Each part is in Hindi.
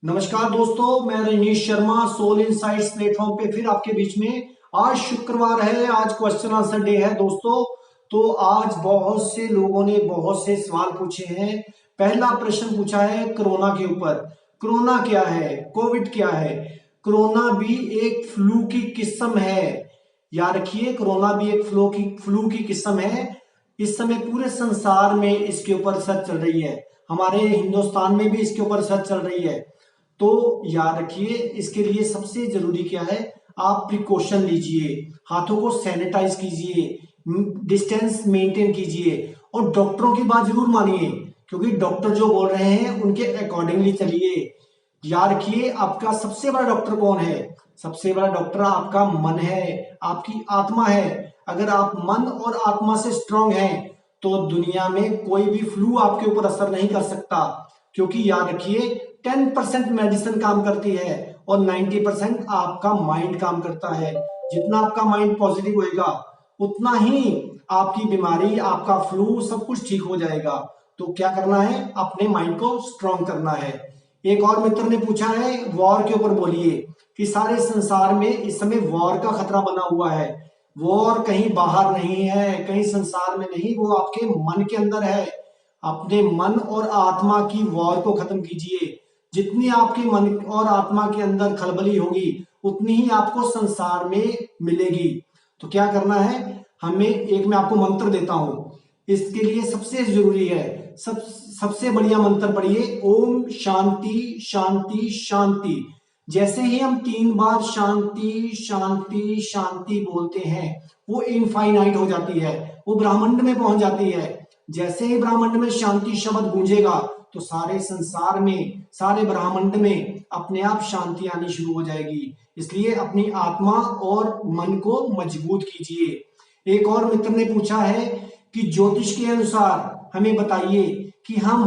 नमस्कार दोस्तों, मैं Rajneesh Sharma Soul Insights platform पे फिर आपके बीच में। आज शुक्रवार है, आज क्वेश्चन आंसर डे है दोस्तों। तो आज बहुत से लोगों ने बहुत से सवाल पूछे हैं। पहला प्रश्न पूछा है कोरोना के ऊपर। कोरोना क्या है, कोविड क्या है? कोरोना भी एक फ्लू की किस्म है। याद रखिए, कोरोना भी एक फ्लू की किस्म है। इस समय पूरे संसार में इसके ऊपर रिसर्च चल रही है। हमारे हिंदुस्तान में भी इसके रिसर्च चल रही है। तो याद रखिए, इसके लिए सबसे जरूरी क्या है, आप प्रिकॉशन लीजिए, हाथों को सैनिटाइज कीजिए, डिस्टेंस मेंटेन कीजिए और डॉक्टरों की बात जरूर मानिए, क्योंकि डॉक्टर जो बोल रहे हैं उनके अकॉर्डिंगली चलिए। याद रखिए, आपका सबसे बड़ा डॉक्टर कौन है? सबसे बड़ा डॉक्टर आपका मन है, आपकी आत्मा है। अगर आप मन और आत्मा से स्ट्रांग हैं तो दुनिया में कोई भी फ्लू आपके ऊपर असर नहीं कर सकता। क्योंकि याद रखिए, 10% मेडिसिन काम करती है और 90% आपका माइंड काम करता है। जितना आपका माइंड पॉजिटिव होएगा उतना ही आपकी बीमारी, आपका फ्लू सब कुछ ठीक हो जाएगा। तो क्या करना है, अपने माइंड को स्ट्रांग करना है। एक और मित्र ने पूछा है वॉर के ऊपर बोलिए, कि सारे संसार में इस समय वॉर का खतरा बना हुआ है। वॉर कहीं बाहर नहीं है, कहीं संसार में नहीं, वो आपके मन के अंदर है। अपने मन और आत्मा की वॉर को खत्म कीजिए। जितनी आपके मन और आत्मा के अंदर खलबली होगी उतनी ही आपको संसार में मिलेगी। तो क्या करना है हमें, एक मैं आपको मंत्र देता हूं। इसके लिए सबसे जरूरी है, सबसे बढ़िया मंत्र पढ़िए, ओम शांति शांति शांति। जैसे ही हम 3 बार शांति शांति शांति बोलते हैं, वो इनफाइनाइट हो जाती है, वो ब्रह्मांड में पहुंच जाती है। जैसे ही ब्रह्मांड में शांति शब्द गूंजेगा तो सारे संसार में, सारे ब्रह्मांड में अपने आप शांति आनी शुरू हो जाएगी। इसलिए अपनी आत्मा और मन को मजबूत कीजिए। एक और मित्र ने पूछा है कि ज्योतिष के अनुसार हमें बताइए कि हम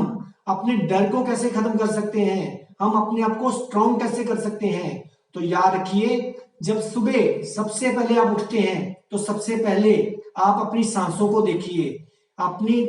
अपने डर को कैसे खत्म कर सकते हैं, हम अपने आप को स्ट्रांग कैसे कर सकते हैं। तो याद रखिए, जब सुबह सबसे पहले आप उठते हैं तो सबसे पहले आप अपनी सांसों को देखिए। अपनी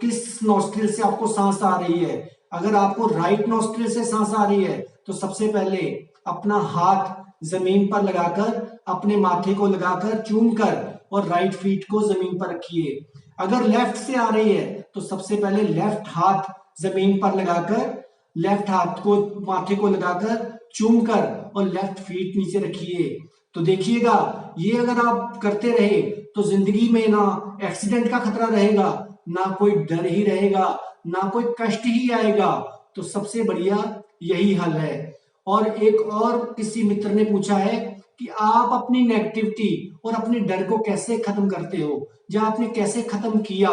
किस नोस्ट्रिल से आपको सांस आ रही है। अगर आपको राइट नोस्ट्रिल से सांस आ रही है तो सबसे पहले अपना हाथ जमीन पर लगाकर, अपने माथे को लगाकर चूम कर और राइट फीट को जमीन पर रखिए। अगर लेफ्ट से आ रही है तो सबसे पहले लेफ्ट हाथ जमीन पर लगाकर, लेफ्ट हाथ को माथे को लगाकर चूम कर और लेफ्ट फीट नीचे रखिए। तो देखिएगा, ये अगर आप करते रहे तो जिंदगी में ना एक्सीडेंट का खतरा रहेगा, ना कोई डर ही रहेगा, ना कोई कष्ट ही आएगा। तो सबसे बढ़िया यही हल है। और एक और किसी मित्र ने पूछा है कि आप अपनी नेगेटिविटी और अपने डर को कैसे खत्म करते हो, या आपने कैसे खत्म किया।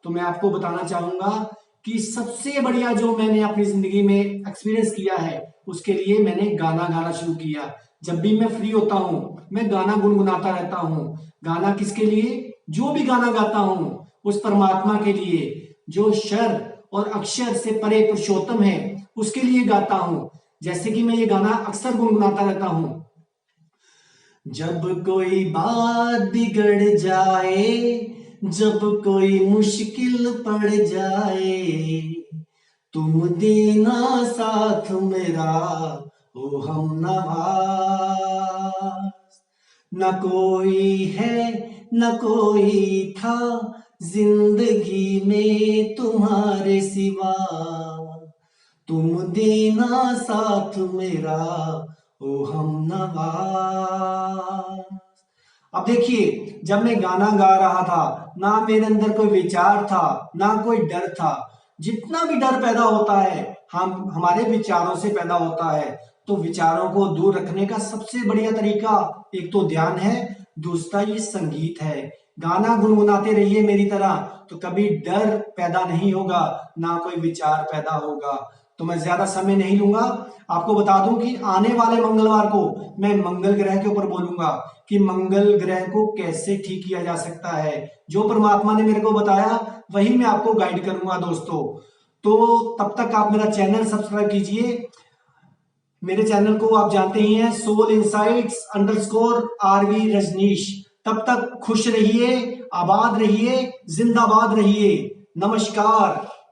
तो मैं आपको बताना चाहूंगा कि सबसे बढ़िया जो मैंने अपनी जिंदगी में एक्सपीरियंस किया है, उसके लिए मैंने गाना गाना शुरू किया। जब भी मैं फ्री होता हूं मैं गाना गुनगुनाता रहता हूं। गाना किसके लिए? जो भी गाना गाता हूं उस परमात्मा के लिए, जो शर और अक्षर से परे पुरुषोत्तम है, उसके लिए गाता हूं। जैसे कि मैं ये गाना अक्सर गुनगुनाता रहता हूं। जब कोई बात बिगड़ जाए, जब कोई मुश्किल पड़ जाए, तुम देना साथ मेरा ओ हम नवाज। न कोई है न कोई था जिंदगी में तुम्हारे सिवा, तुम देना साथ मेरा ओ हम नवाज। अब देखिए, जब मैं गाना गा रहा था ना मेरे अंदर कोई विचार था, ना कोई डर था। जितना भी डर पैदा होता है हम हमारे विचारों से पैदा होता है। तो विचारों को दूर रखने का सबसे बढ़िया तरीका एक तो ध्यान है, दूसरा ये संगीत है। गाना गुनगुनाते रहिए मेरी तरह, तो कभी डर पैदा नहीं होगा, ना कोई विचार पैदा होगा। तो मैं ज्यादा समय नहीं लूंगा, आपको बता दूं कि आने वाले मंगलवार को मैं मंगल ग्रह के ऊपर बोलूंगा कि मंगल ग्रह को कैसे ठीक किया जा सकता है। जो परमात्मा ने मेरे को बताया वही मैं आपको गाइड करूंगा दोस्तों। तो तब तक आप मेरा चैनल सब्सक्राइब कीजिए। मेरे चैनल को आप जानते ही हैं, सोल इनसाइट्स _RV रजनीश। तब तक खुश रहिए, आबाद रहिए, जिंदाबाद रहिए। नमस्कार।